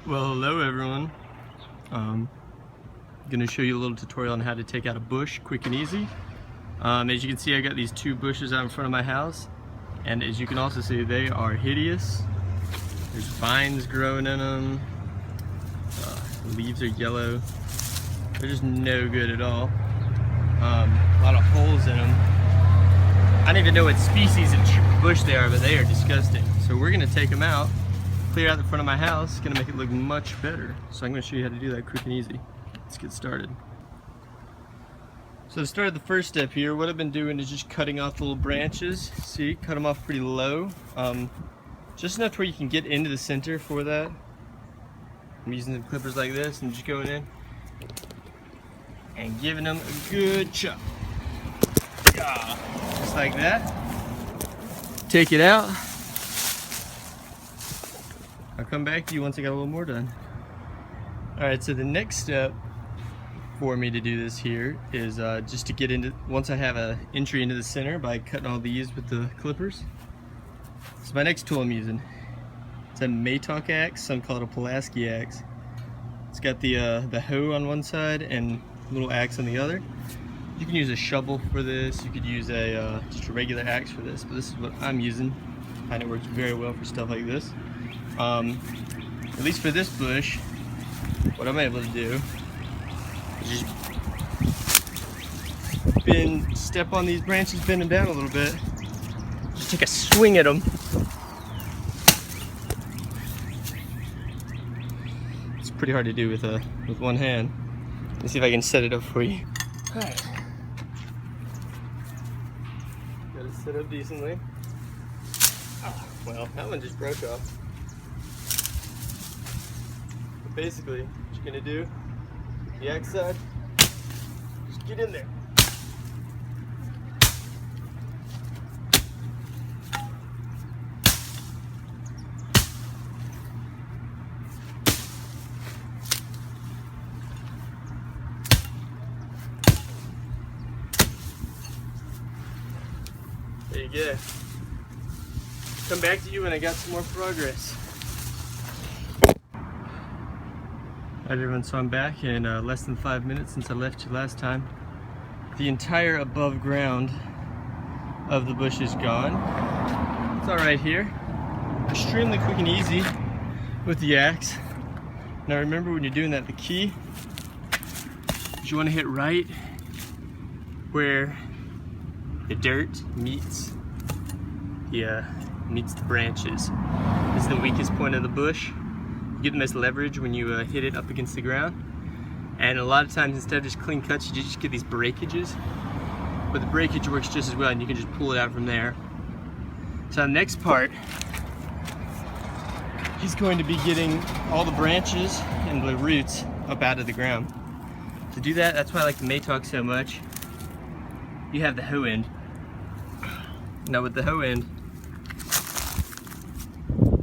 Well, hello everyone. I'm gonna show you a little tutorial on how to take out a bush quick and easy. As you can see, I got these two bushes out in front of my house, and as you can also see, they are hideous. There's vines growing in them. The leaves are yellow. They're just no good at all. A lot of holes in them. I don't even know what species of bush they are, but they are disgusting. So we're gonna take them out, clear out the front of my house. Gonna make it look much better. So I'm gonna show you how to do that quick and easy. Let's get started. So to start the first step here, what I've been doing is just cutting off the little branches. See, cut them off pretty low. Just enough where you can get into the center for that. I'm using the clippers like this and just going in and giving them a good chop. Yeah, just like that. Take it out. I'll come back to you once I got a little more done. Alright, so the next step for me to do this here is just to get into, once I have an entry into the center by cutting all these with the clippers. So my next tool I'm using, it's a Matok axe, some call it a Pulaski axe. It's got the hoe on one side and a little axe on the other. You can use a shovel for this, you could use just a regular axe for this, but this is what I'm using. I find it works very well for stuff like this. At least for this bush, what I'm able to do is just step on these branches, bend them down a little bit, just take a swing at them. It's pretty hard to do with one hand. Let's see if I can set it up for you. Alright. Got it set up decently. Oh, well, that one just broke off. But basically, what you're gonna do, the axe side, just get in there. There you go. Come back to you when I got some more progress. Alright everyone, so I'm back in less than 5 minutes since I left you last time. The entire above ground of the bush is gone. It's alright here. Extremely quick and easy with the axe. Now remember, when you're doing that, the key is you want to hit right where the dirt meets the branches. This is the weakest point of the bush. You get the most leverage when you hit it up against the ground. And a lot of times, instead of just clean cuts, you just get these breakages. But the breakage works just as well, and you can just pull it out from there. So the next part, he's going to be getting all the branches and the roots up out of the ground. To do that, that's why I like the Matok so much. You have the hoe end. Now with the hoe end,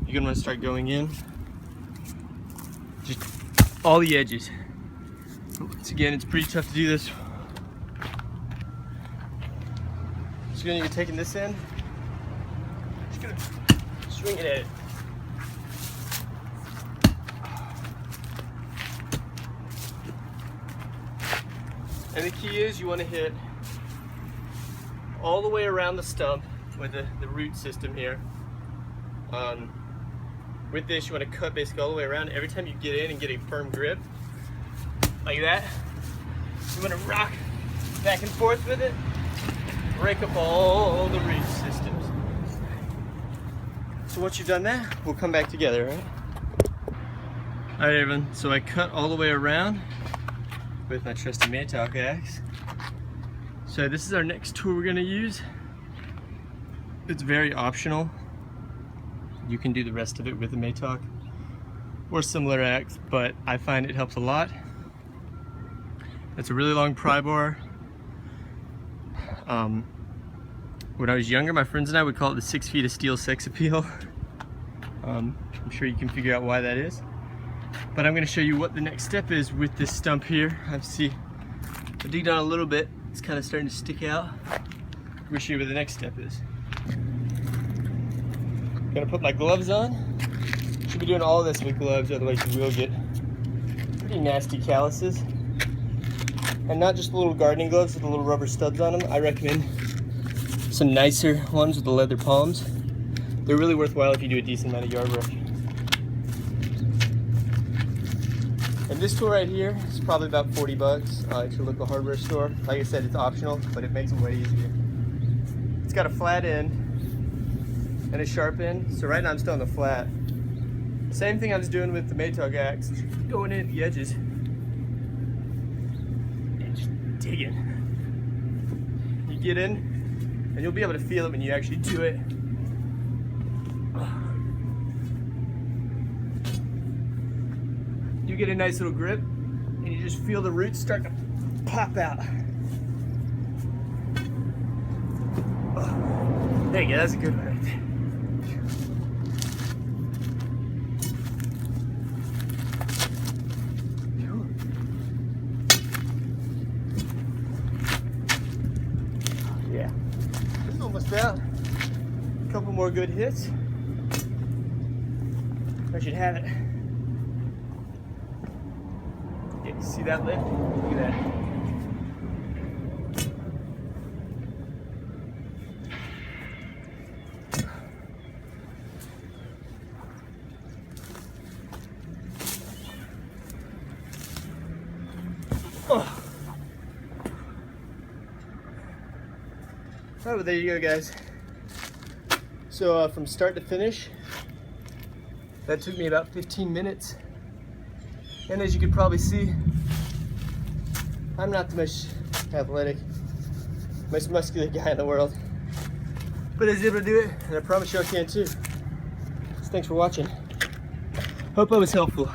you're gonna want to start going in just all the edges. Once again, it's pretty tough to do this. So you're taking this end, just gonna swing it at it. And the key is you want to hit all the way around the stump with the root system here. With this, you want to cut basically all the way around. Every time you get in and get a firm grip, like that, you want to rock back and forth with it, break up all the root systems. So once you've done that, we'll come back together, right? Alright everyone, so I cut all the way around with my trusty Matok axe. So this is our next tool we're going to use. It's very optional. You can do the rest of it with a Matok or similar axe, but I find it helps a lot. It's a really long pry bar. When I was younger, my friends and I would call it the 6 feet of steel sex appeal. I'm sure you can figure out why that is. But I'm going to show you what the next step is with this stump here. I dig down a little bit. It's kind of starting to stick out. I'm going to show you what the next step is. I'm going to put my gloves on. should be doing all of this with gloves, otherwise you will get pretty nasty calluses. And not just the little gardening gloves with the little rubber studs on them. I recommend some nicer ones with the leather palms. They're really worthwhile if you do a decent amount of yard work. And this tool right here is probably about 40 bucks at your local hardware store. Like I said, it's optional, but it makes them way easier. It's got a flat end and a sharp end. So right now I'm still on the flat. Same thing I was doing with the Maytag axe, going in at the edges and just digging. You get in and you'll be able to feel it when you actually do it. You get a nice little grip and you just feel the roots start to pop out. There you go, that's a good one right there. Yeah, it's almost out. A couple more good hits. I should have it. Yeah, you see that lift? Look at that. Oh. Oh, well, there you go, guys. So from start to finish, that took me about 15 minutes. And as you can probably see, I'm not the most athletic, most muscular guy in the world. But I was able to do it, and I promise y'all can too. So thanks for watching. Hope I was helpful.